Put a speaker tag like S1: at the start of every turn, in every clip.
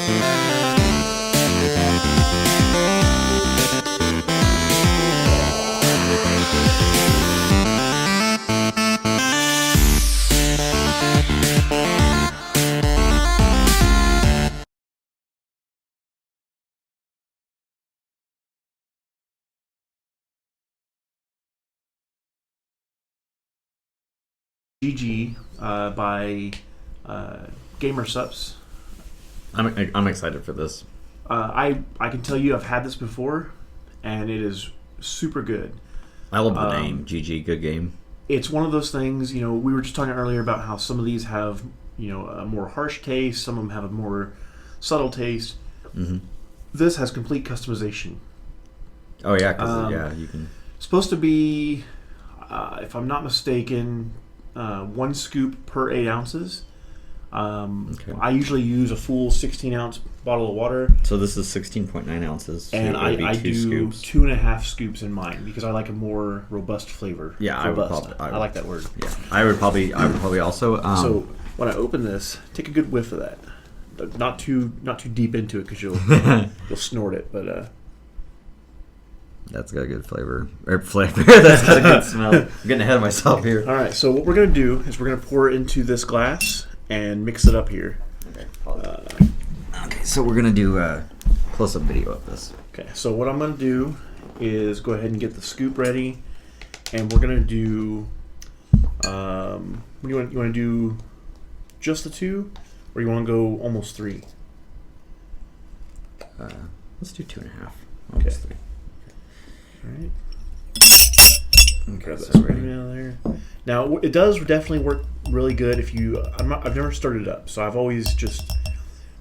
S1: GG by Gamer Sups.
S2: I'm excited for this.
S1: I can tell you I've had this before, and it is super good.
S2: I love the name GG. Good game.
S1: It's one of those things. We were just talking earlier about how some of these have a more harsh taste. Some of them have a more subtle taste.
S2: Mm-hmm.
S1: This has complete customization.
S2: Oh yeah, because you can.
S1: Supposed to be, if I'm not mistaken, 1 scoop per 8 ounces.
S2: Okay.
S1: I usually use a full 16-ounce bottle of water.
S2: So this is 16.9 ounces. So
S1: and I do
S2: scoops.
S1: 2.5 scoops in mine because I like a more robust flavor.
S2: Yeah,
S1: robust. I like that word.
S2: Yeah, I would probably also.
S1: So when I open this, take a good whiff of that. Not too deep into it because you'll snort it. But
S2: that's got a good flavor. That's got a good smell. I'm getting ahead of myself here.
S1: All right. So what we're gonna do is we're gonna pour it into this glass and mix it up here.
S2: Okay, so we're going to do a close-up video of this.
S1: Okay, so what I'm going to do is go ahead and get the scoop ready, and we're going to do, what do you want to do just the 2, or you want to go almost 3?
S2: Let's do 2.5.
S1: Okay.
S2: Almost 3.
S1: All right.
S2: Okay,
S1: Grab that
S2: so
S1: spoon out of there. Now, it does definitely work really good if you... I've never stirred it up, so I've always just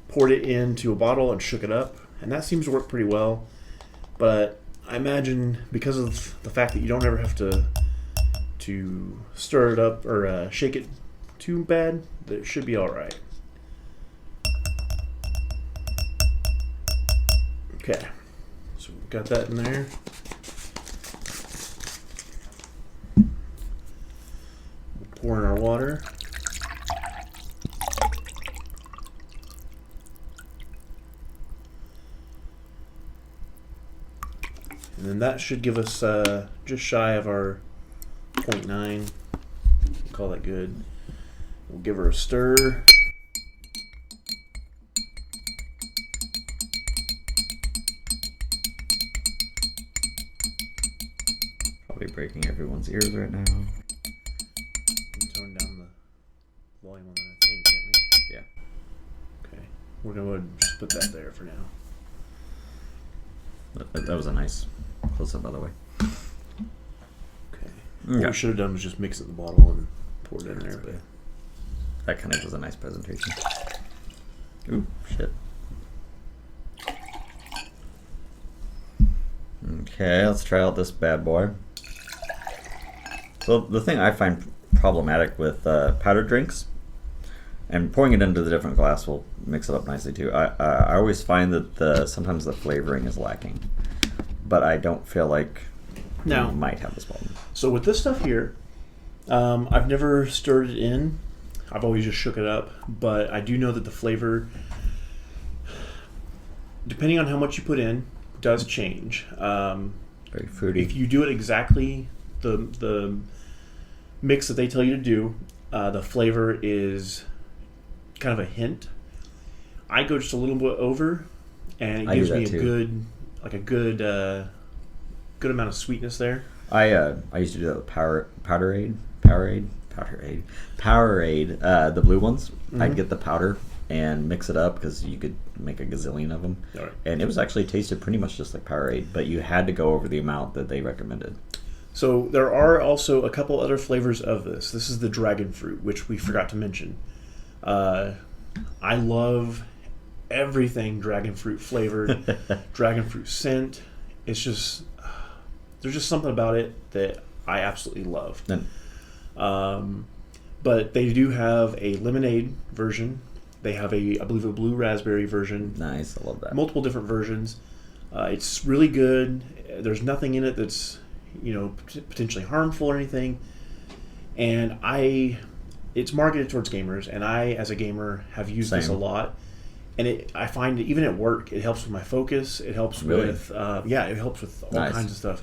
S1: poured it into a bottle and shook it up, and that seems to work pretty well. But I imagine because of the fact that you don't ever have to stir it up or shake it too bad, that it should be all right. Okay, so we've got that in there. Pour in our water. And then that should give us just shy of our 0.9. We'll call that good. We'll give her a stir.
S2: Probably breaking everyone's ears right now.
S1: Tone down the volume on that, I think, can't we?
S2: Yeah.
S1: Okay. We're going to just put that there for now.
S2: That was a nice close-up, by the way.
S1: Okay.
S2: Okay.
S1: What we should have done was just mix it in the bottle and pour it in there. But
S2: that kind of was a nice presentation. Ooh, shit. Okay, let's try out this bad boy. So the thing I find problematic with powdered drinks, and pouring it into the different glass will mix it up nicely too. I always find that sometimes the flavoring is lacking, but I don't feel like you might have this problem.
S1: So with this stuff here, I've never stirred it in. I've always just shook it up, but I do know that the flavor, depending on how much you put in, does change.
S2: Very fruity.
S1: If you do it exactly the mix that they tell you to do, the flavor is kind of a hint. I go just a little bit over, and it gives me a good amount of sweetness there.
S2: I used to do that with Powerade, the blue ones.
S1: Mm-hmm.
S2: I'd get the powder and mix it up because you could make a gazillion of them.
S1: Right.
S2: And it was actually tasted pretty much just like Powerade, but you had to go over the amount that they recommended.
S1: So there are also a couple other flavors of this. This is the dragon fruit, which we forgot to mention. I love everything dragon fruit flavored, dragon fruit scent. It's just, there's just something about it that I absolutely love. But they do have a lemonade version. They have I believe a blue raspberry version.
S2: Nice, I love that.
S1: Multiple different versions. It's really good. There's nothing in it that's potentially harmful or anything. And it's marketed towards gamers, and I, as a gamer, have used this a lot. I find even at work, it helps with my focus. It helps with it helps with all kinds of stuff.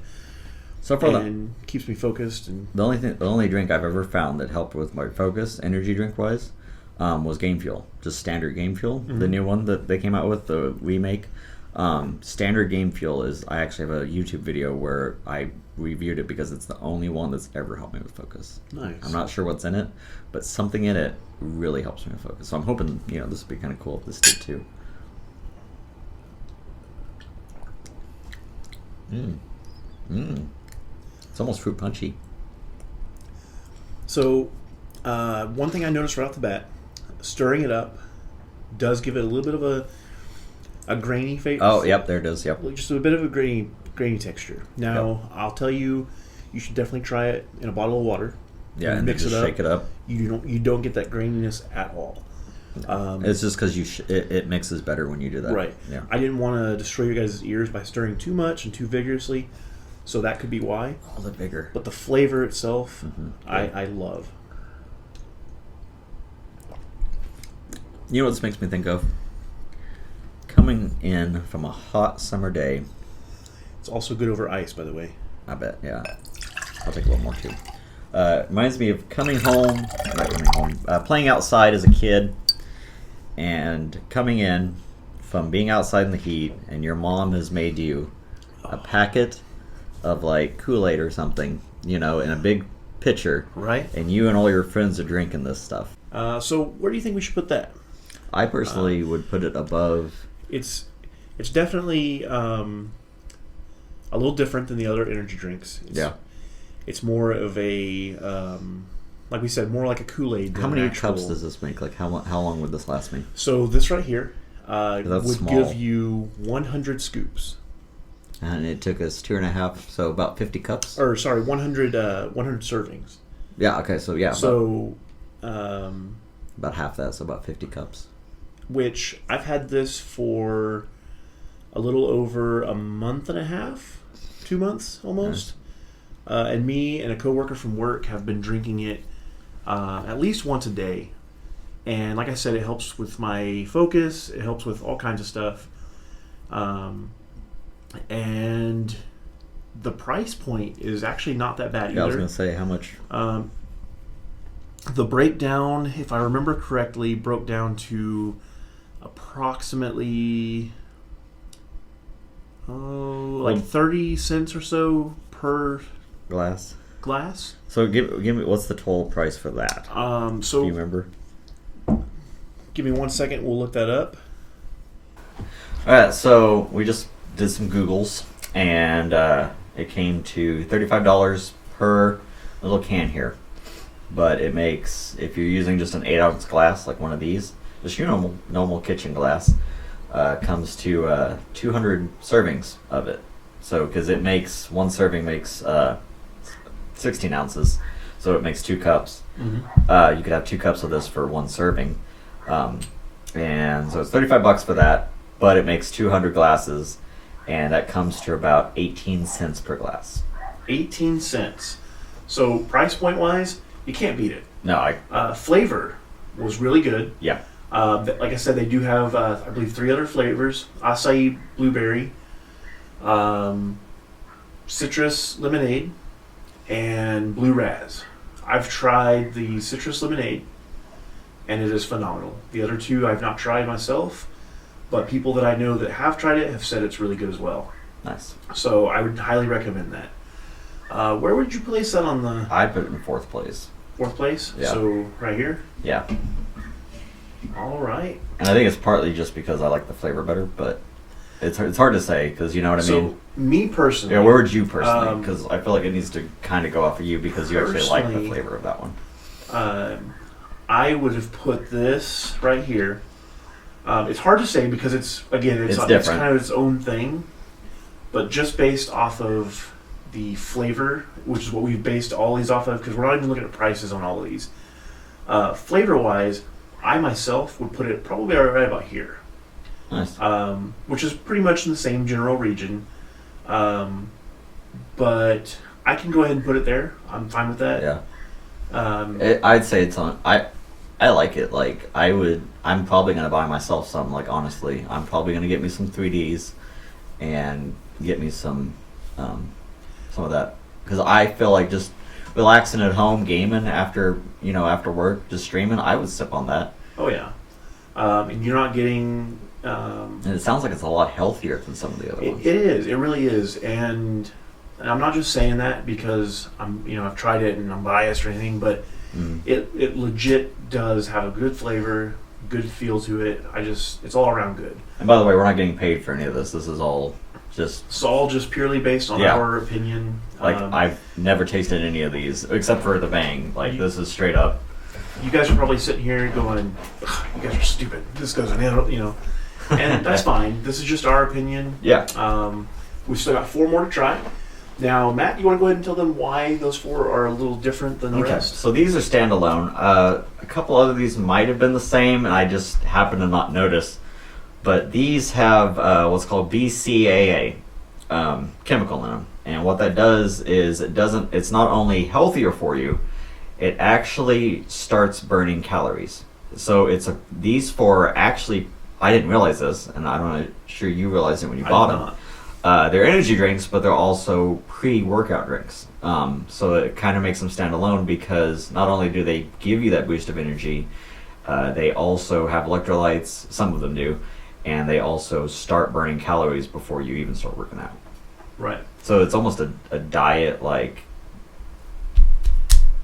S2: So far,
S1: and keeps me focused. And
S2: the only drink I've ever found that helped with my focus, energy drink wise, was Game Fuel. Just standard Game Fuel, the new one that they came out with, the we make. Standard Game Fuel is. I actually have a YouTube video where I reviewed it because it's the only one that's ever helped me with focus.
S1: Nice.
S2: I'm not sure what's in it, but something in it really helps me with focus. So I'm hoping this would be kind of cool if this did too. It's almost fruit punchy.
S1: So, one thing I noticed right off the bat, stirring it up does give it a little bit of a grainy face.
S2: Oh, yep, there it is. Yep,
S1: just a bit of a grainy texture. Now, I'll tell you, you should definitely try it in a bottle of water.
S2: Yeah, and mix it up. Shake it up.
S1: You don't get that graininess at all.
S2: It's just because it mixes better when you do that.
S1: Right.
S2: Yeah.
S1: I didn't want to destroy your guys' ears by stirring too much and too vigorously, so that could be why.
S2: All the bigger.
S1: But the flavor itself, I love.
S2: You know what this makes me think of? Coming in from a hot summer day.
S1: It's also good over ice, by the way.
S2: I bet, yeah. I'll take a little more too. Reminds me of playing outside as a kid, and coming in from being outside in the heat, and your mom has made you a packet of like Kool-Aid or something, in a big pitcher,
S1: right? And
S2: you and all your friends are drinking this stuff.
S1: So where do you think we should put that?
S2: I personally would put it above.
S1: It's definitely a little different than the other energy drinks. It's more of a, like we said, more like a Kool-Aid.
S2: How many cups does this make? Like how long would this last me?
S1: So this right here would
S2: small.
S1: give you 100 scoops.
S2: And it took us 2.5, so about 50 cups.
S1: Or sorry, 100 servings.
S2: Yeah. Okay. So yeah.
S1: So
S2: about half that, so about 50 cups.
S1: Which I've had this for a little over a month and a half, 2 months almost. And me and a coworker from work have been drinking it at least once a day. And like I said, it helps with my focus. It helps with all kinds of stuff. And the price point is actually not that bad either.
S2: Yeah, I was going to say, how much?
S1: The breakdown, if I remember correctly, broke down to approximately like 30 cents or so per
S2: glass.
S1: So
S2: give me, what's the total price for that?
S1: So
S2: do you remember?
S1: Give me 1 second. We'll look that up.
S2: All right. So we just did some Googles, and it came to $35 per little can here. But it makes, if you're using just an 8-ounce glass like one of these, just your normal kitchen glass, comes to 200 servings of it. So because it makes one serving makes 16 ounces, so it makes 2 cups. Mm-hmm. You could have 2 cups of this for one serving, and so it's $35 for that. But it makes 200 glasses, and that comes to about 18 cents per glass.
S1: 18 cents. So price point wise, you can't beat it.
S2: No,
S1: flavor was really good.
S2: Yeah.
S1: Like I said, they do have I believe 3 other flavors: acai blueberry, citrus lemonade, and blue raz. I've tried the citrus lemonade, and it is phenomenal. The other 2 I've not tried myself, but people that I know that have tried it have said it's really good as well.
S2: Nice.
S1: So I would highly recommend that. Where would you place that on the...
S2: I put it in 4th place.
S1: 4th place?
S2: Yeah.
S1: So right here?
S2: Yeah.
S1: All right.
S2: And I think it's partly just because I like the flavor better, but it's hard to say, because you know what I mean?
S1: So me personally...
S2: Yeah, where would you personally? Because I feel like it needs to kind of go off of you, because you actually like the flavor of that one.
S1: I would have put this right here. It's hard to say because it's different. It's kind of its own thing, but just based off of the flavor, which is what we've based all these off of, because we're not even looking at prices on all of these. Flavor-wise, I myself would put it probably right about here.
S2: Nice.
S1: Which is pretty much in the same general region. But I can go ahead and put it there. I'm fine with that.
S2: Yeah. I'd say it's on. I I like it. Like I'm probably gonna buy myself some. Like honestly, I'm probably gonna get me some 3Ds and get me some of that because I feel like just relaxing at home, gaming after work, just streaming. I would sip on that.
S1: Oh yeah, and you're not getting.
S2: And it sounds like it's a lot healthier than some of the other ones.
S1: It is. It really is. And I'm not just saying that because I've tried it and I'm biased or anything, but it legit does have a good flavor, good feel to it. It's all around good.
S2: And by the way, we're not getting paid for any of this. This is all just...
S1: It's all just purely based on our opinion.
S2: Like, I've never tasted any of these, except for the Bang. Like, this is straight up.
S1: You guys are probably sitting here going, you guys are stupid. This goes in, and that's fine. This is just our opinion.
S2: Yeah.
S1: We've still got 4 more to try. Now, Matt, you want to go ahead and tell them why those 4 are a little different than the rest?
S2: So these are standalone. A couple other of these might have been the same, and I just happened to not notice. But these have what's called BCAA chemical in them, and what that does is it's not only healthier for you, it actually starts burning calories. So these 4 actually, I didn't realize this, and I'm not sure you realized it when you bought them. They're energy drinks, but they're also pre-workout drinks. So it kind of makes them stand alone because not only do they give you that boost of energy, they also have electrolytes, some of them do, and they also start burning calories before you even start working out.
S1: Right.
S2: So it's almost a diet like...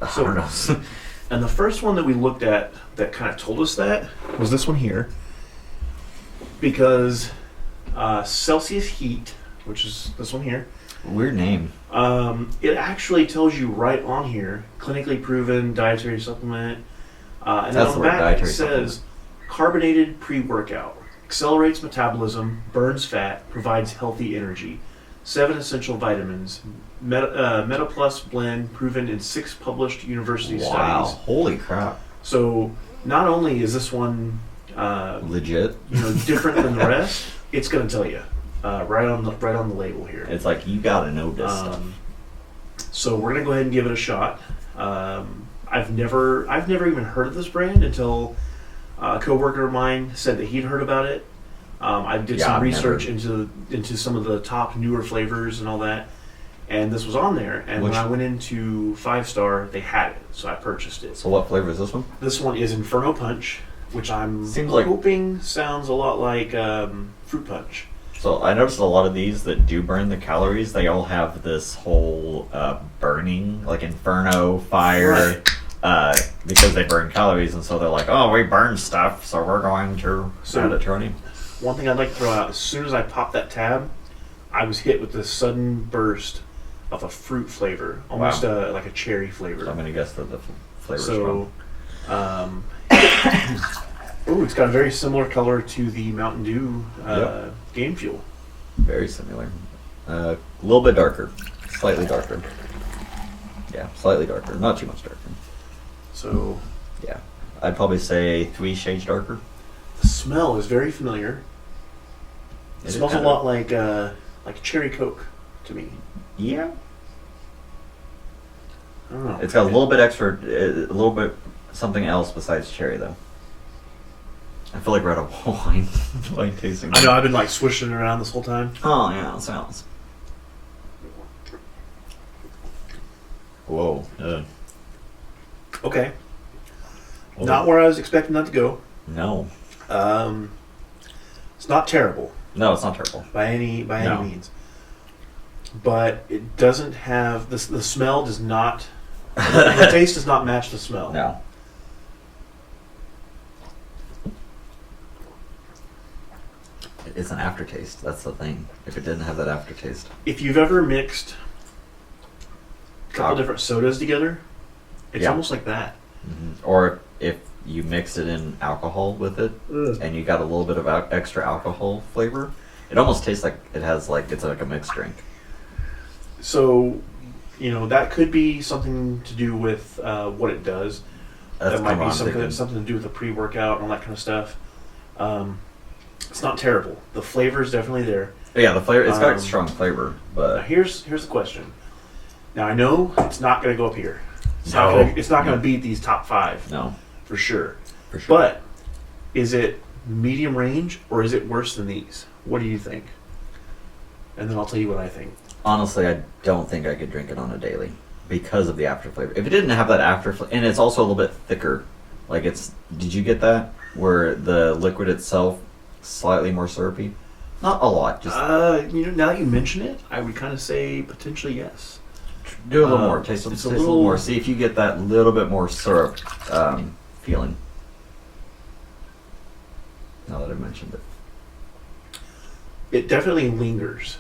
S2: I don't know.
S1: And the first one that we looked at that kind of told us that was this one here. Because Celsius Heat, which is this one here.
S2: Weird name.
S1: It actually tells you right on here, clinically proven dietary supplement. And then on the back it says, carbonated pre-workout. Accelerates metabolism, burns fat, provides healthy energy. 7 essential vitamins. MetaPlus blend proven in 6 published university studies.
S2: Wow, holy crap.
S1: So not only is this one
S2: legit,
S1: different than the rest, it's going to tell you right on the label here.
S2: It's like you got to know this stuff.
S1: So we're going to go ahead and give it a shot. I've never even heard of this brand until a coworker of mine said that he'd heard about it. I did some research into some of the top newer flavors and all that, and this was on there. And when I went into 5-Star, they had it, so I purchased it.
S2: So what flavor is this one?
S1: This one is Inferno Punch, which I'm hoping sounds a lot like Fruit Punch.
S2: So I noticed a lot of these that do burn the calories, they all have this whole burning, like Inferno, fire, because they burn calories, and so they're like, oh, we burn stuff, so we're going to add it to our name.
S1: One thing I'd like to throw out, as soon as I popped that tab, I was hit with this sudden burst of a fruit flavor, almost like a cherry flavor.
S2: So I'm going to guess that the flavor is strong.
S1: It's got a very similar color to the Mountain Dew Game Fuel.
S2: Very similar. A little bit darker. Slightly darker. Yeah, slightly darker. Not too much darker.
S1: So,
S2: yeah. I'd probably say 3 shades darker.
S1: The smell is very familiar. It smells a lot like cherry Coke to me.
S2: Yeah.
S1: I don't know.
S2: It's got a little bit extra, a little bit something else besides cherry, though. I feel like we're at a wine tasting.
S1: I know, I've been swishing around this whole time.
S2: Oh, yeah, it sounds. Whoa.
S1: Okay. Whoa. Not where I was expecting that to go.
S2: No.
S1: It's not terrible.
S2: No, it's not terrible.
S1: By any means. But it doesn't have... The smell does not... the taste does not match the smell.
S2: No. It's an aftertaste. That's the thing. If it didn't have that aftertaste.
S1: If you've ever mixed a couple different sodas together, it's almost like that.
S2: Mm-hmm. Or if you mix it in alcohol with it, and you got a little bit of extra alcohol flavor, it almost tastes like it has it's like a mixed drink.
S1: So, that could be something to do with what it does. That might be something to do with the pre-workout and all that kind of stuff. It's not terrible. The flavor is definitely there.
S2: Yeah, the flavor. It's got a strong flavor, but
S1: now here's the question. Now I know it's not going to go up here. It's not going to beat these top 5.
S2: No,
S1: for sure.
S2: For sure.
S1: But is it medium range or is it worse than these? What do you think? And then I'll tell you what I think.
S2: Honestly, I don't think I could drink it on a daily because of the after flavor. If it didn't have that after flavor, and it's also a little bit thicker. Like it's, did you get that? Where the liquid itself slightly more syrupy? Not a lot. Just
S1: now that you mention it, I would kind of say potentially yes.
S2: do a little more. Taste a little more. See if you get that little bit more syrup feeling. Now that I mentioned it.
S1: It definitely lingers.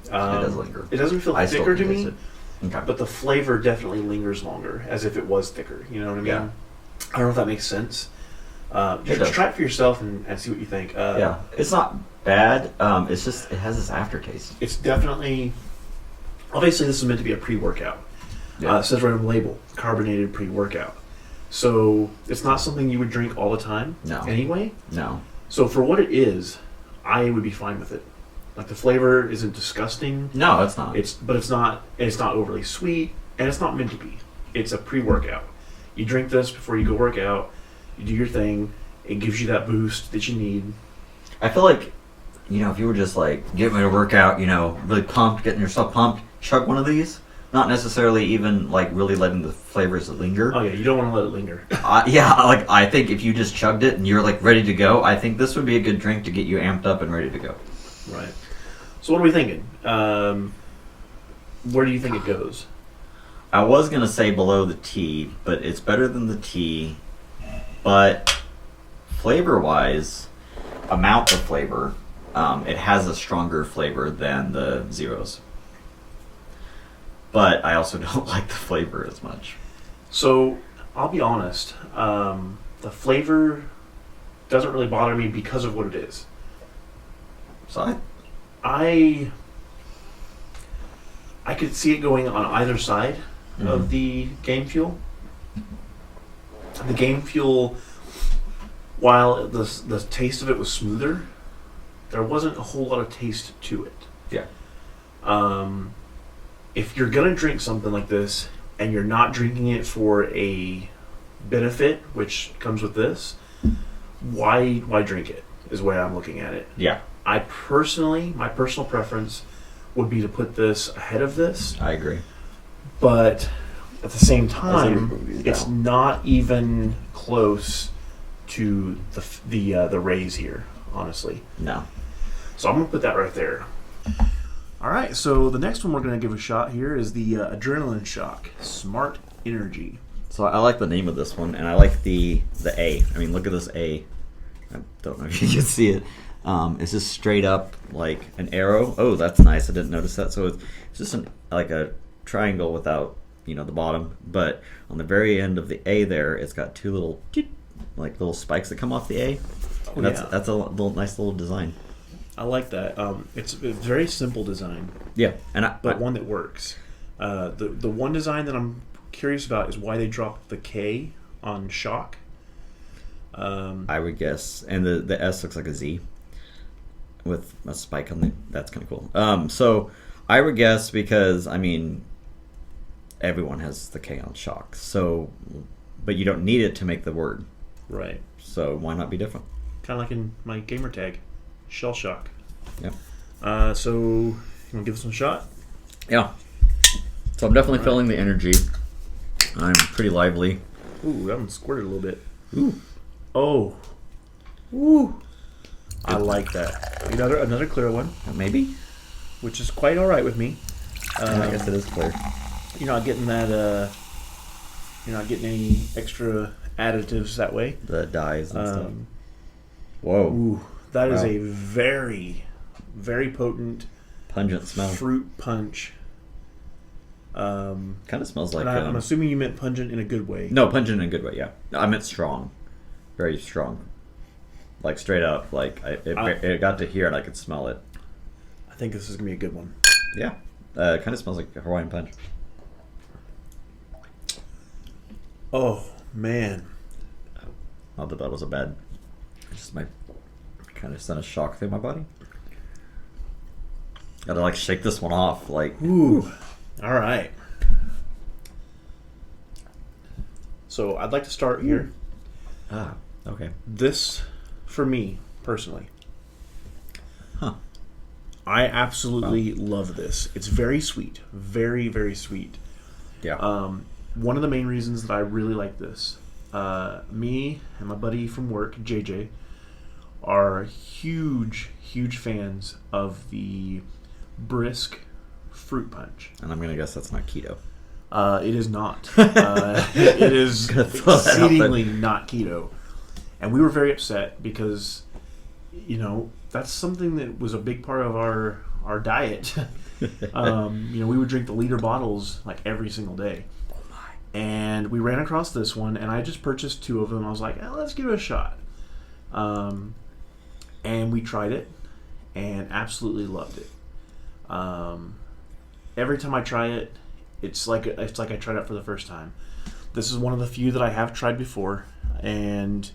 S2: It does linger.
S1: It doesn't feel thicker to me,
S2: okay.
S1: but the flavor definitely lingers longer, as if it was thicker. You know what I mean?
S2: Yeah.
S1: I don't know if that makes sense. Just try it for yourself and see what you think.
S2: Yeah, it's not bad. It's just it has this aftertaste.
S1: It's definitely, obviously this is meant to be a pre-workout.
S2: Yeah.
S1: It says right on the label, carbonated pre-workout. So it's not something you would drink all the time.
S2: No.
S1: Anyway.
S2: No.
S1: So for what it is, I would be fine with it. Like the flavor isn't disgusting.
S2: No, it's not.
S1: It's not overly sweet, and it's not meant to be. It's a pre-workout. You drink this before you go work out. You do your thing. It gives you that boost that you need.
S2: I feel like, if you were just like getting ready to work out, really pumped, getting yourself pumped, chug one of these. Not necessarily even like really letting the flavors linger.
S1: Oh yeah, you don't want to let it linger.
S2: I think if you just chugged it and you're like ready to go, I think this would be a good drink to get you amped up and ready to go.
S1: Right. So what are we thinking? Where do you think it goes?
S2: I was gonna say below the tea, but it's better than the tea. But flavor-wise, amount of flavor, it has a stronger flavor than the zeros. But I also don't like the flavor as much.
S1: So I'll be honest. The flavor doesn't really bother me because of what it is.
S2: So
S1: I could see it going on either side of the game fuel. The game fuel, while the taste of it was smoother, there wasn't a whole lot of taste to it.
S2: Yeah.
S1: If you're gonna drink something like this and you're not drinking it for a benefit, which comes with this, why drink it? Is the way I'm looking at it.
S2: Yeah.
S1: My personal preference would be to put this ahead of this.
S2: I agree.
S1: But at the same time, it's not even close to the raise here, honestly.
S2: No.
S1: So I'm gonna put that right there. All right. So the next one we're gonna give a shot here is the Adrenaline Shock Smart Energy.
S2: So I like the name of this one, and I like the A. I mean, look at this A. I don't know if you can see it. It's just straight up like an arrow. Oh, that's nice. I didn't notice that. So it's just like a triangle without the bottom, but on the very end of the A there, it's got two little spikes that come off the A. And that's a nice little design.
S1: I like that. It's a very simple design.
S2: Yeah,
S1: but one that works. The one design that I'm curious about is why they dropped the K on shock.
S2: I would guess, and the S looks like a Z with a spike on the. That's kind of cool. So I would guess because everyone has the K on shock. So, but you don't need it to make the word.
S1: Right.
S2: So why not be different?
S1: Kind of like in my gamer tag, Shell Shock.
S2: Yeah.
S1: So you want to give this one a shot?
S2: Yeah. So I'm definitely feeling the energy. I'm pretty lively.
S1: Ooh, that one squirted a little bit.
S2: Ooh.
S1: Oh. Ooh. I like that. Another clear one.
S2: Maybe.
S1: Which is quite all right with me.
S2: I guess it is clear.
S1: You're not getting that. You're not getting any extra additives that way.
S2: The dyes and stuff. Whoa.
S1: Ooh, that is a very, very potent,
S2: pungent smell.
S1: Fruit punch.
S2: Kind of smells like.
S1: I'm assuming you meant pungent in a good way.
S2: No, pungent in a good way. Yeah, I meant strong, very strong, like straight up. Like it got to here and I could smell it.
S1: I think this is gonna be a good one.
S2: Yeah, it kind of smells like a Hawaiian punch.
S1: Oh man!
S2: Not that was a bad. It just might kind of sent a shock through my body. Gotta like shake this one off. Like
S1: ooh. All right. So I'd like to start here.
S2: Okay.
S1: This, for me personally,
S2: Huh.
S1: I absolutely love this. It's very sweet, very very sweet.
S2: Yeah.
S1: One of the main reasons that I really like this, me and my buddy from work, JJ, are huge fans of the brisk fruit punch.
S2: And I'm gonna guess that's not keto.
S1: It is not. It is exceedingly not keto. And we were very upset because, that's something that was a big part of our diet. We would drink the liter bottles like every single day.
S2: Oh my.
S1: And we ran across this one, and I just purchased 2 of them. I was like, let's give it a shot. And we tried it and absolutely loved it. Every time I try it, it's like I tried it for the first time. This is one of the few that I have tried before, and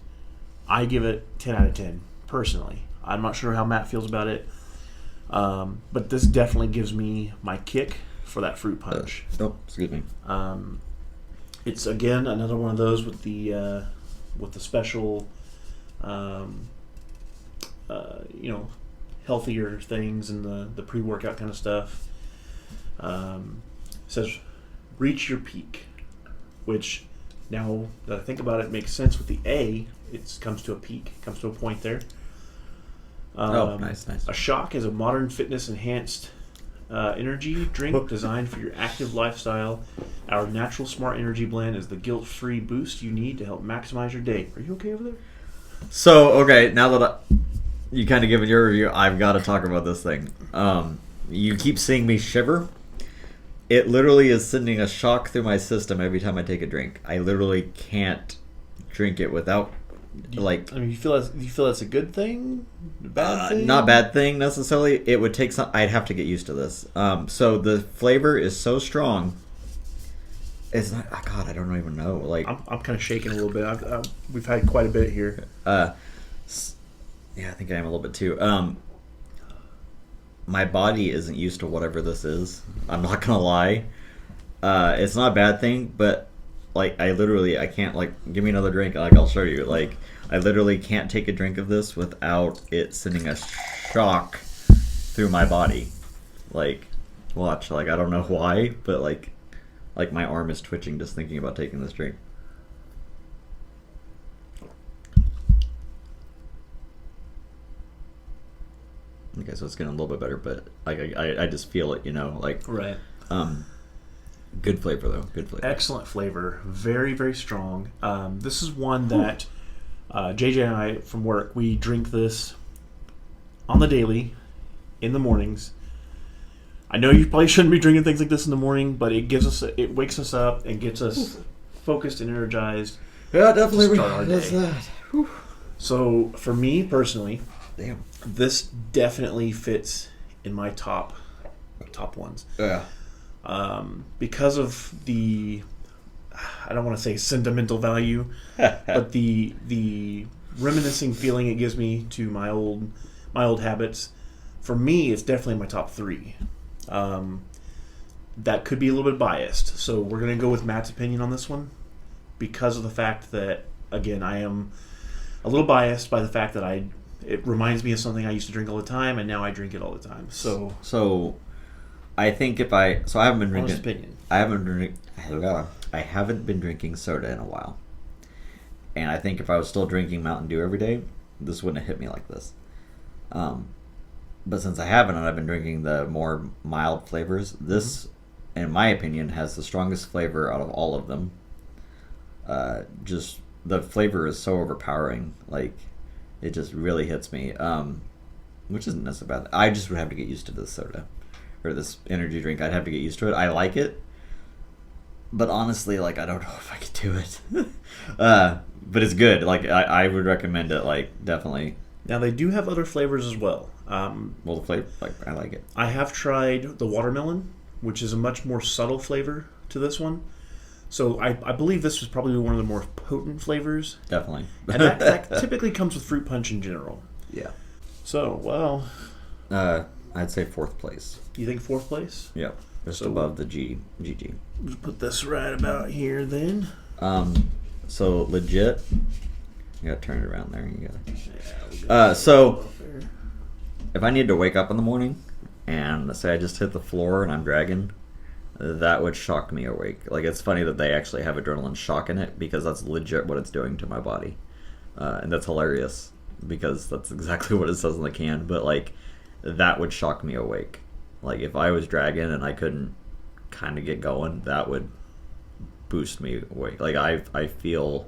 S1: I give it 10 out of 10 personally. I'm not sure how Matt feels about it, but this definitely gives me my kick for that fruit punch.
S2: Excuse me.
S1: It's again another one of those with the special, healthier things and the pre-workout kind of stuff. It says reach your peak, which now that I think about it makes sense with the A. It comes to a peak, comes to a point there.
S2: Nice.
S1: A shock is a modern fitness enhanced energy drink designed for your active lifestyle. Our natural smart energy blend is the guilt-free boost you need to help maximize your day. Are you okay over there?
S2: So, okay, now that you kind of given your review, I've got to talk about this thing. You keep seeing me shiver. It literally is sending a shock through my system every time I take a drink. I literally can't drink it without,
S1: you feel that's a good thing? Bad thing?
S2: Not bad thing necessarily. It would take some. I'd have to get used to this. So the flavor is so strong. It's not. God, I don't even know.
S1: I'm kind of shaking a little bit. We've had quite a bit here.
S2: Yeah, I think I am a little bit too. My body isn't used to whatever this is. I'm not gonna lie. It's not a bad thing, but I can't give me another drink. I'll show you. I literally can't take a drink of this without it sending a shock through my body. Watch. I don't know why, but my arm is twitching just thinking about taking this drink. Okay, so it's getting a little bit better, but I just feel it,
S1: Right.
S2: Good flavor though. Good flavor.
S1: Excellent flavor. Very, very strong. This is one that JJ and I from work, we drink this on the daily in the mornings. I know you probably shouldn't be drinking things like this in the morning, but it wakes us up and gets us focused and energized.
S2: Yeah, definitely.
S1: To start our day. So for me personally,
S2: damn,
S1: this definitely fits in my top ones.
S2: Yeah.
S1: Because of the, I don't want to say sentimental value, but the reminiscing feeling it gives me to my old habits. For me, it's definitely my top 3. That could be a little bit biased, so we're going to go with Matt's opinion on this one because of the fact that, again, I am a little biased by the fact that it reminds me of something I used to drink all the time, and now I drink it all the time. So
S2: I think I haven't been
S1: honest
S2: drinking.
S1: opinion.
S2: I haven't been drinking soda in a while, and I think if I was still drinking Mountain Dew every day, this wouldn't have hit me like this. But since I haven't, and I've been drinking the more mild flavors, this, in my opinion, has the strongest flavor out of all of them. Just the flavor is so overpowering, it just really hits me. Which isn't necessarily bad. I just would have to get used to this soda or this energy drink. I'd have to get used to it. I like it, but honestly, I don't know if I could do it. But it's good. I would recommend it. Definitely.
S1: Now they do have other flavors as well.
S2: Well, the flavor, I like it.
S1: I have tried the watermelon, which is a much more subtle flavor to this one. So I believe this was probably one of the more potent flavors.
S2: Definitely.
S1: And that typically comes with fruit punch in general.
S2: Yeah.
S1: So, well...
S2: I'd say 4th place.
S1: You think 4th place?
S2: Yep. Just above the GG.
S1: Just put this right about here then.
S2: So legit, You gotta turn it around there. You gotta.
S1: Yeah,
S2: So if I need to wake up in the morning and say I just hit the floor and I'm dragging, that would shock me awake. Like, it's funny that they actually have adrenaline shock in it because that's legit what it's doing to my body. And that's hilarious because that's exactly what it says in the can. But, like, that would shock me awake. Like, if I was dragging and I couldn't kind of get going, that would boost me awake. Like, I feel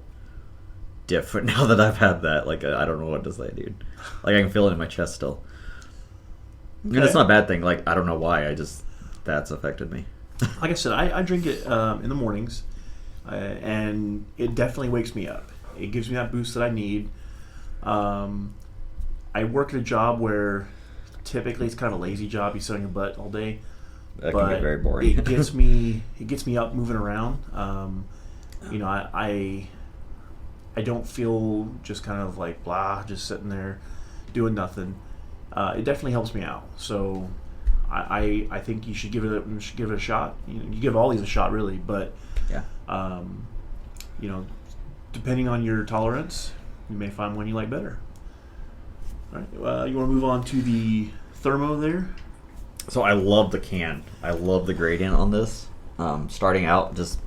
S2: different now that I've had that. Like, I don't know what to say, dude. Like, I can feel it in my chest still. Okay. And it's not a bad thing. Like, I don't know why. That's affected me.
S1: Like I said, I drink it in the mornings, and it definitely wakes me up. It gives me that boost that I need. I work at a job where typically it's kind of a lazy job. You sit on your butt all day.
S2: That can get very boring.
S1: It gets me up moving around. I don't feel just kind of like blah, just sitting there doing nothing. It definitely helps me out. So I think you should give it a shot. You give all these a shot, really. But
S2: yeah,
S1: depending on your tolerance, you may find one you like better. All right, you want to move on to the thermo there?
S2: So I love the can. I love the gradient on this. Starting out, just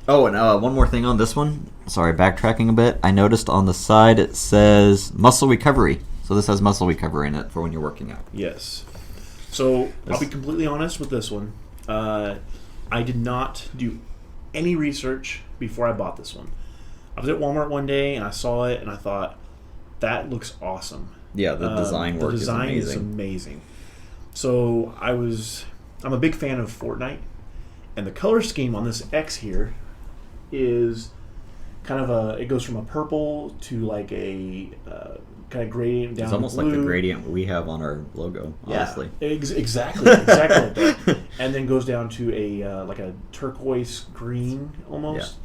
S2: one more thing on this one. Sorry, backtracking a bit. I noticed on the side it says muscle recovery. So this has muscle recovery in it for when you're working out.
S1: Yes. So I'll be completely honest with this one. I did not do any research before I bought this one. I was at Walmart one day and I saw it and I thought, that looks awesome.
S2: Yeah, the design work is amazing.
S1: The design is amazing. So I'm a big fan of Fortnite, and the color scheme on this X here is kind of it goes from a purple to like a kind of gradient down.
S2: It's almost
S1: blue.
S2: like the gradient we have on our logo, honestly.
S1: Yeah, exactly like that. And then goes down to a like a turquoise green almost. Yeah.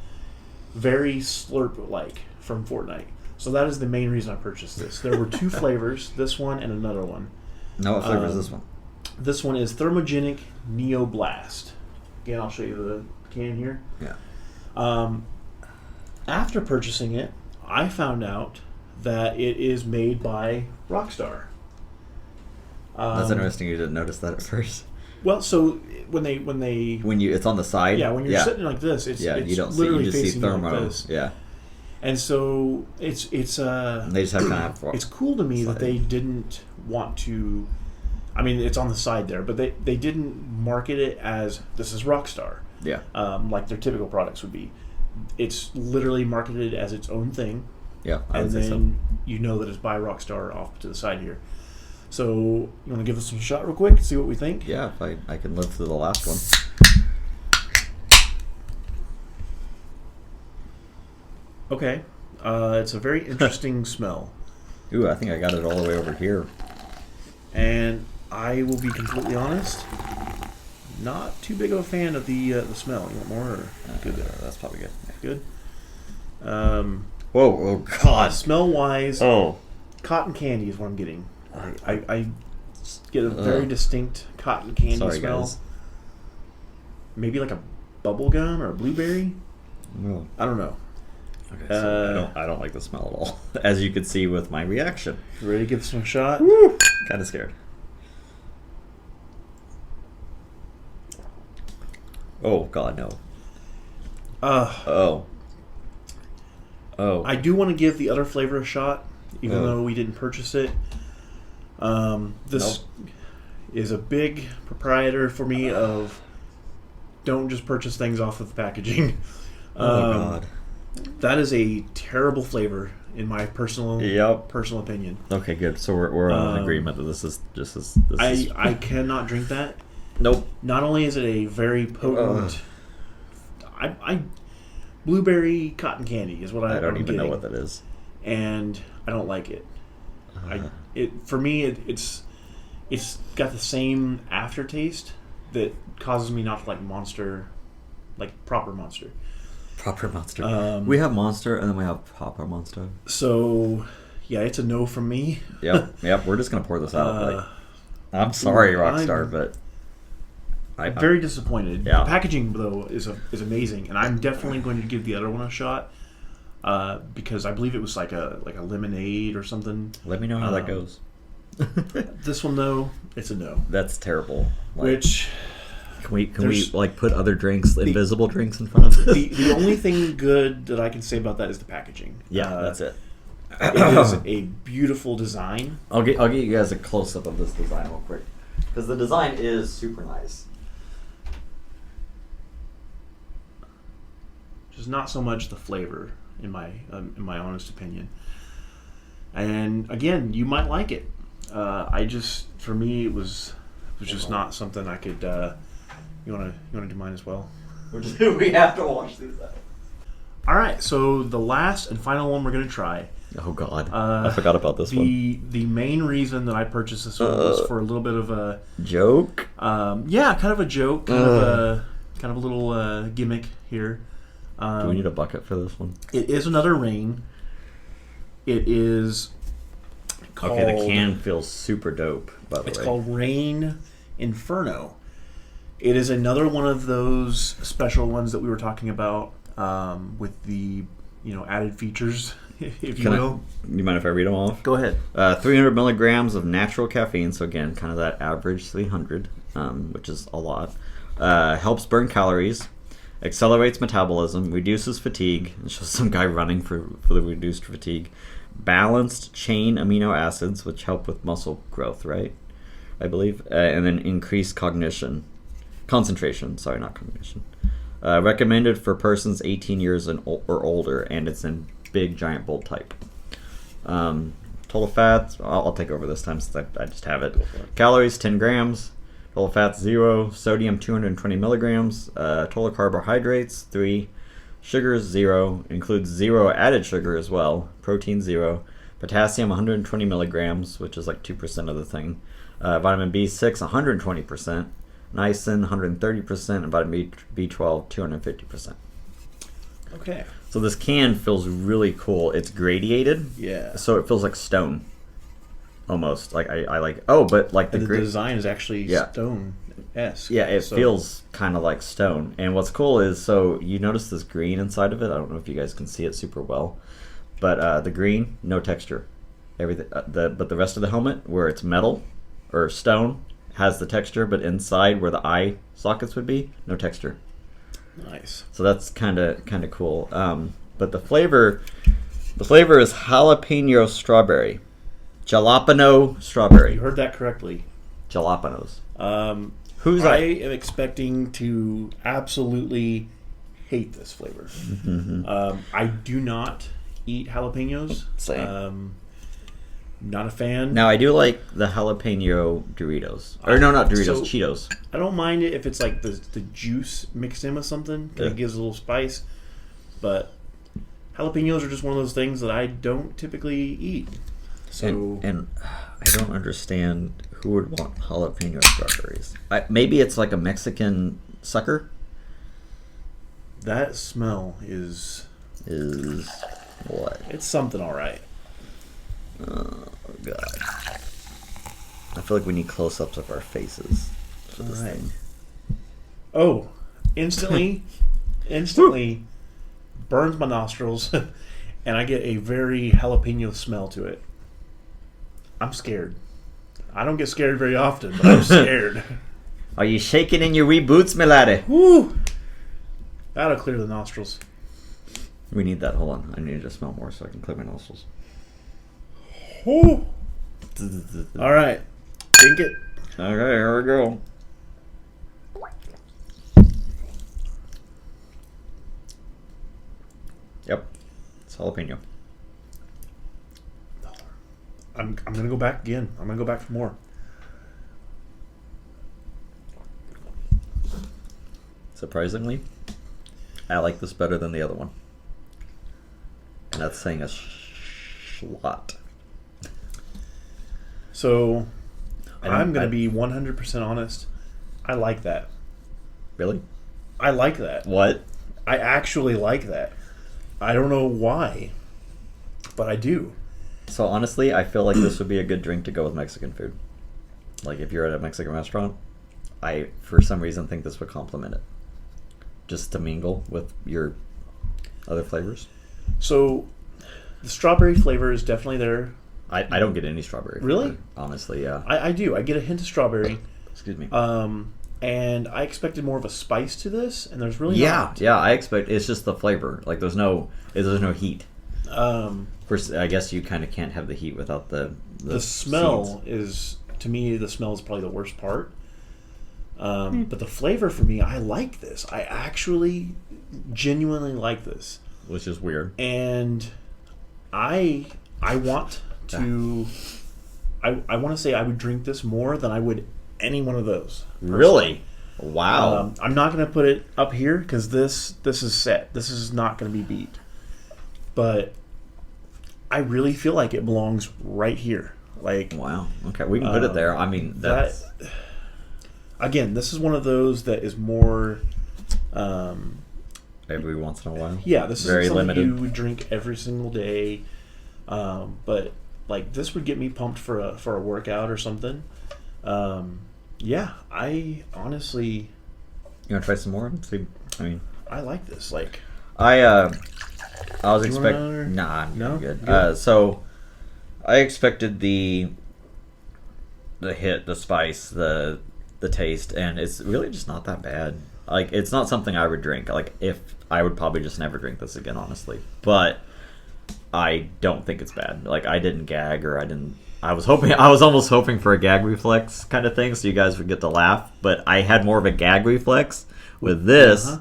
S1: Very Slurp-like from Fortnite. So that is the main reason I purchased this. There were two flavors, this one and another one.
S2: No, what flavor is this one?
S1: This one is Thermogenic Neo Blast. Again, I'll show you the can here.
S2: Yeah.
S1: After purchasing it, I found out that it is made by Rockstar.
S2: That's interesting. You didn't notice that at first.
S1: Well, so when
S2: it's on the side.
S1: Yeah, when you're sitting like this, it's
S2: you don't
S1: literally
S2: see, you just
S1: facing
S2: see thermo.
S1: like this.
S2: Yeah.
S1: And so it's
S2: they just have kind of.
S1: It's cool to me that they didn't want to. I mean, it's on the side there, but they didn't market it as this is Rockstar.
S2: Yeah.
S1: Like their typical products would be. It's literally marketed as its own thing.
S2: Yeah, I would
S1: and
S2: say
S1: then you know that it's by Rockstar off to the side here. So you want to give this a shot real quick, see what we think?
S2: Yeah, if I can live through the last one.
S1: Okay. It's a very interesting smell.
S2: Ooh, I think I got it all the way over here.
S1: And I will be completely honest, not too big of a fan of the smell. You want more? Or good there?
S2: That's probably good.
S1: Yeah. Good.
S2: Whoa, oh God.
S1: Smell-wise, cotton candy is what I'm getting. I get a very distinct cotton candy smell.
S2: Guys.
S1: Maybe like a bubble gum or a blueberry?
S2: No.
S1: I don't know.
S2: Okay, so I don't like the smell at all, as you could see with my reaction.
S1: Ready to give this one a shot?
S2: Woo! Kind of scared. Oh God, no. Oh.
S1: I do want to give the other flavor a shot, even though we didn't purchase it. This is a big proprietor for me of don't just purchase things off of the packaging.
S2: Oh God.
S1: That is a terrible flavor in my personal opinion.
S2: Okay, good. So we're in agreement that this is just as.
S1: I cannot drink that.
S2: Nope.
S1: Not only is it a very potent, blueberry cotton candy is what
S2: I don't
S1: I'm
S2: even know
S1: getting.
S2: what that is,
S1: and I don't like it. For me it's got the same aftertaste that causes me not to like Monster, like proper Monster.
S2: Proper Monster. We have Monster, and then we have proper Monster.
S1: So, yeah, it's a no from me.
S2: Yep. We're just gonna pour this out. I'm sorry, Rockstar, but
S1: I'm very disappointed.
S2: Yeah.
S1: The packaging though is amazing, and I'm definitely going to give the other one a shot. because I believe it was like a lemonade or something.
S2: Let me know how that goes.
S1: This one, though, it's a no.
S2: That's terrible.
S1: Which
S2: can we like put other drinks, invisible drinks, in front of this?
S1: The only thing good that I can say about that is the packaging.
S2: Yeah, that's it.
S1: It is a beautiful design.
S2: I'll get you guys a close up of this design real quick, because the design is super nice.
S1: Just not so much the flavor, in my honest opinion. And again, you might like it. For me, it was just not something I could. You wanna do mine as well?
S2: We have to wash these out.
S1: All right, so the last and final one we're gonna try.
S2: Oh God, I forgot about this one.
S1: The main reason that I purchased this one was for a little bit of a
S2: joke.
S1: Yeah, kind of a joke, kind of a little gimmick here.
S2: Do we need a bucket for this one?
S1: It is another rain. It is called...
S2: Okay, the can feels super dope, by the way.
S1: It's called Rain Inferno. It is another one of those special ones that we were talking about with the added features, if you will.
S2: You mind if I read them off?
S1: Go ahead.
S2: 300 milligrams of natural caffeine, so again, kind of that average 300, which is a lot. Helps burn calories. Accelerates metabolism, reduces fatigue. It's just some guy running for the reduced fatigue. Balanced chain amino acids, which help with muscle growth, right? I believe. And then increased concentration. Sorry, not cognition. Recommended for persons 18 years or older, and it's in big, giant, bold type. Total fats, I'll take over this time since I just have it. Calories, 10 grams. Total fats 0, sodium 220 milligrams, total carbohydrates 3, sugars 0, includes 0 added sugar as well, protein 0, potassium 120 milligrams, which is like 2% of the thing, vitamin B6 120%, niacin 130%, and vitamin B12 250%.
S1: Okay.
S2: So this can feels really cool. It's gradiated,
S1: yeah.
S2: So it feels like stone. Almost like I like but like
S1: the design is actually stone-esque.
S2: Yeah, it feels kind of like stone. And what's cool is, so you notice this green inside of it. I don't know if you guys can see it super well, but the green, no texture. Everything, but the rest of the helmet, where it's metal or stone, has the texture, but inside where the eye sockets would be, no texture.
S1: Nice.
S2: So that's kind of cool. But the flavor is jalapeno strawberry. Jalapeno strawberry.
S1: You heard that correctly.
S2: Jalapenos.
S1: I am expecting to absolutely hate this flavor.
S2: Mm-hmm.
S1: I do not eat jalapenos.
S2: Same.
S1: Not a fan.
S2: Now I do like the jalapeno Doritos. Or no, not Doritos, Cheetos.
S1: I don't mind it if it's like the juice mixed in with something. It gives a little spice. But jalapenos are just one of those things that I don't typically eat. So
S2: and I don't understand who would want jalapeno strawberries. Maybe it's like a Mexican sucker.
S1: That smell is
S2: what?
S1: It's something, all right.
S2: Oh God! I feel like we need close-ups of our faces for this thing.
S1: Oh, instantly burns my nostrils, and I get a very jalapeno smell to it. I'm scared. I don't get scared very often, but I'm scared.
S2: Are you shaking in your wee boots, my laddie?
S1: Woo! That'll clear the nostrils.
S2: We need that. Hold on. I need to smell more so I can clear my nostrils.
S1: Woo! All right. Drink it.
S2: Okay, here we go. Yep. It's jalapeno.
S1: I'm going to go back again. I'm going to go back for more.
S2: Surprisingly, I like this better than the other one. And that's saying a lot.
S1: So, I'm going to be 100% honest. I like that.
S2: Really?
S1: I like that.
S2: What?
S1: I actually like that. I don't know why, but I do.
S2: So honestly, I feel like this would be a good drink to go with Mexican food. Like if you're at a Mexican restaurant, I for some reason think this would complement it. Just to mingle with your other flavors.
S1: So the strawberry flavor is definitely there.
S2: I don't get any strawberry.
S1: Really?
S2: Flavor, honestly, yeah.
S1: I do. I get a hint of strawberry.
S2: Excuse me.
S1: And I expected more of a spice to this, and there's really not.
S2: Yeah. I expect it's just the flavor. Like there's no heat. First, I guess you kind of can't have the heat without the
S1: smell
S2: seeds.
S1: to me, the smell is probably the worst part. But the flavor for me, I like this. I actually genuinely like this.
S2: Which is weird.
S1: And I want to I want to say I would drink this more than I would any one of those. Personally.
S2: Really? Wow.
S1: I'm not going to put it up here because this is set. This is not going to be beat. But I really feel like it belongs right here. Like,
S2: wow. Okay, we can put it there. I mean, that's...
S1: Again, this is one of those that is more...
S2: every once in a while.
S1: Yeah, this is
S2: very
S1: something
S2: limited.
S1: You would drink every single day. But like this would get me pumped for a workout or something. Yeah, I honestly.
S2: You want to try some more? See, I mean,
S1: I like this. Like,
S2: I was expecting. Nah,
S1: no,
S2: I'm good. So, I expected the hit, the spice, the taste, and it's really just not that bad. Like, it's not something I would drink. Like, if I would probably just never drink this again, honestly. But I don't think it's bad. Like, I didn't gag, or I didn't. I was almost hoping for a gag reflex kind of thing, so you guys would get to laugh. But I had more of a gag reflex with this.
S1: Uh-huh.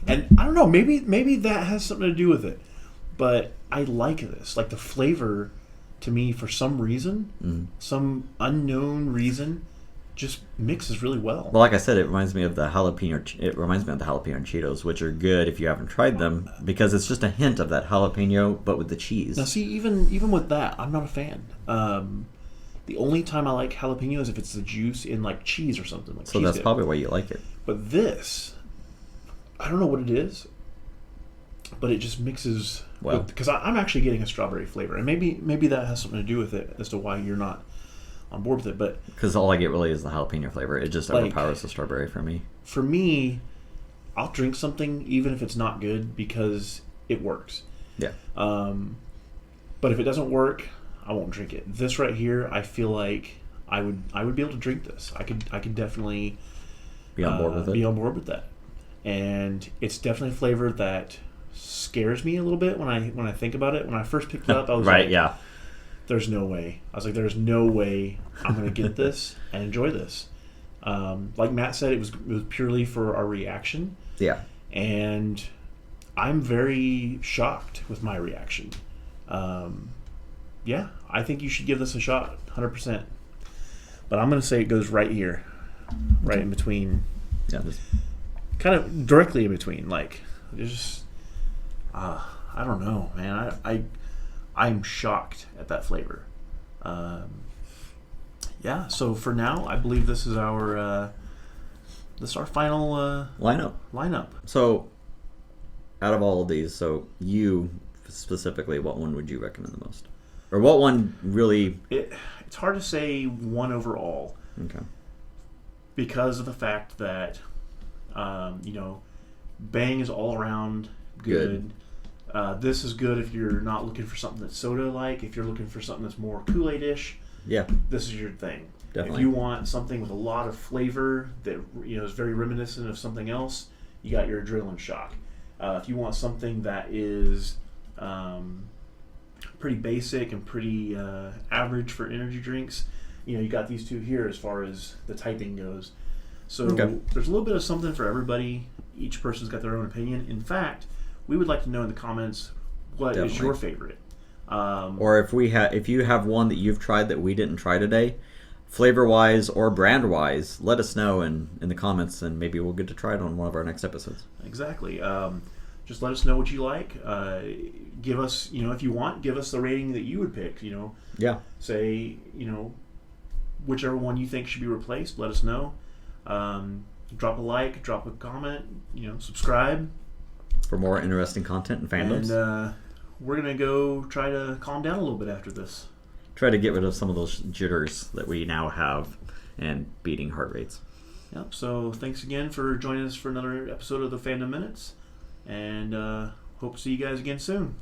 S1: And I don't know, maybe that has something to do with it. But I like this. Like the flavor, to me, for some reason, some unknown reason, just mixes really well.
S2: Well, like I said, it reminds me of the jalapeno. It reminds me of the jalapeno Cheetos, which are good if you haven't tried them, because it's just a hint of that jalapeno, but with the cheese.
S1: Now, see, even with that, I'm not a fan. The only time I like jalapeno is if it's the juice in like cheese or something. Like
S2: so
S1: cheese
S2: that's
S1: dip.
S2: probably why you like it.
S1: But this, I don't know what it is, but it just mixes.
S2: Well,
S1: because I'm actually getting a strawberry flavor, and maybe that has something to do with it as to why you're not on board with it. But
S2: because all I get really is the jalapeno flavor, it just overpowers the strawberry for me.
S1: For me, I'll drink something even if it's not good because it works.
S2: Yeah.
S1: But if it doesn't work, I won't drink it. This right here, I feel like I would be able to drink this. I could definitely
S2: be on board with it.
S1: Be on board with that. And it's definitely a flavor that scares me a little bit when I think about it. When I first picked it up, I was
S2: right,
S1: like,
S2: yeah.
S1: There's no way. I was like, there's no way I'm going to get this and enjoy this. Like Matt said, it was purely for our reaction.
S2: Yeah.
S1: And I'm very shocked with my reaction. Yeah, I think you should give this a shot, 100%. But I'm going to say it goes right here, right in between.
S2: Yeah.
S1: Kind of directly in between. Like, just, I don't know, man. I'm shocked at that flavor. Yeah, so for now, I believe this is our final lineup.
S2: So, out of all of these, so you specifically, what one would you recommend the most? Or what one really...
S1: It's hard to say one overall.
S2: Okay.
S1: Because of the fact that, Bang is all around good. This is good if you're not looking for something that's soda-like. If you're looking for something that's more Kool-Aid-ish,
S2: yeah,
S1: this is your thing.
S2: Definitely.
S1: If you want something with a lot of flavor that is very reminiscent of something else, you got your adrenaline shock. If you want something that is pretty basic and pretty average for energy drinks, you got these two here as far as the typing goes. So There's a little bit of something for everybody. Each person's got their own opinion. In fact, we would like to know in the comments what is your favorite.
S2: Or if you have one that you've tried that we didn't try today, flavor-wise or brand-wise, let us know in the comments, and maybe we'll get to try it on one of our next episodes.
S1: Exactly. Just let us know what you like. Give us, if you want, give us the rating that you would pick.
S2: Yeah.
S1: Say, whichever one you think should be replaced. Let us know. Drop a like, drop a comment. Subscribe
S2: for more interesting content and fandoms.
S1: And we're gonna go try to calm down a little bit after this.
S2: Try to get rid of some of those jitters that we now have and beating heart rates.
S1: Yep. So thanks again for joining us for another episode of the Fandom Minutes, and hope to see you guys again soon.